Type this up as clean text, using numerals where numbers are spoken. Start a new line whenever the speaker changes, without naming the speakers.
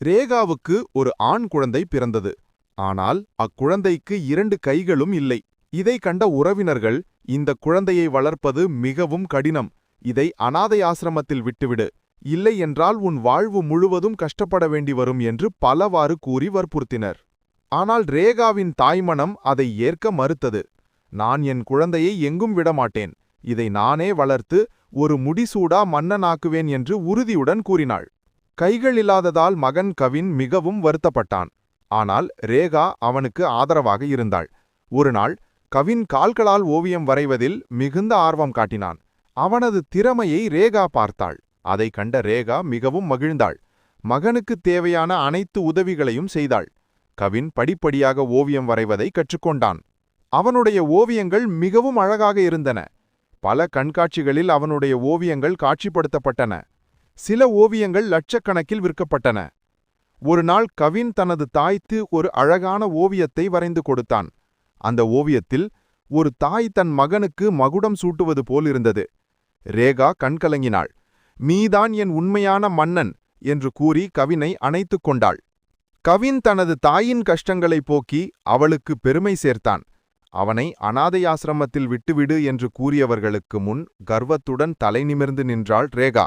ரேகாவுக்கு ஒரு ஆண் குழந்தை பிறந்தது. ஆனால் அக்குழந்தைக்கு 2 கைகளும் இல்லை. இதை கண்ட உறவினர்கள், இந்த குழந்தையை வளர்ப்பது மிகவும் கடினம், இதை அனாதை ஆசிரமத்தில் விட்டுவிடு, இல்லை என்றால் உன் வாழ்வு முழுவதும் கஷ்டப்பட வேண்டி வரும் என்று பலவாறு கூறி வற்புறுத்தினர். ஆனால் ரேகாவின் தாய்மனம் அதை ஏற்க மறுத்தது. நான் என் குழந்தையை எங்கும் விடமாட்டேன், இதை நானே வளர்த்து ஒரு முடிசூடா மன்னனாக்குவேன் என்று உறுதியுடன் கூறினாள். கைகள் இல்லாததால் மகன் கவின் மிகவும் வருத்தப்பட்டான். ஆனால் ரேகா அவனுக்கு ஆதரவாக இருந்தாள். ஒருநாள் கவின் கால்களால் ஓவியம் வரைவதில் மிகுந்த ஆர்வம் காட்டினான். அவனது திறமையை ரேகா பார்த்தாள். அதை கண்ட ரேகா மிகவும் மகிழ்ந்தாள். மகனுக்குத் தேவையான அனைத்து உதவிகளையும் செய்தாள். கவின் படிப்படியாக ஓவியம் வரைவதை கற்றுக்கொண்டான். அவனுடைய ஓவியங்கள் மிகவும் அழகாக இருந்தன. பல கண்காட்சிகளில் அவனுடைய ஓவியங்கள் காட்சிப்படுத்தப்பட்டன. சில ஓவியங்கள் லட்சக்கணக்கில் விற்கப்பட்டன. ஒரு நாள் கவின் தனது தாய்க்கு ஒரு அழகான ஓவியத்தை வரைந்து கொடுத்தான். அந்த ஓவியத்தில் ஒரு தாய் தன் மகனுக்கு மகுடம் சூட்டுவது போலிருந்தது. ரேகா கண்கலங்கினாள். நீதான் என் உண்மையான மன்னன் என்று கூறி கவினை அணைத்துக் கொண்டாள். கவின் தனது தாயின் கஷ்டங்களை போக்கி அவளுக்கு பெருமை சேர்த்தான். அவனை அனாதை ஆசிரமத்தில் விட்டுவிடு என்று கூறியவர்களுக்கு முன் கர்வத்துடன் தலை நிமிர்ந்து நின்றாள் ரேகா.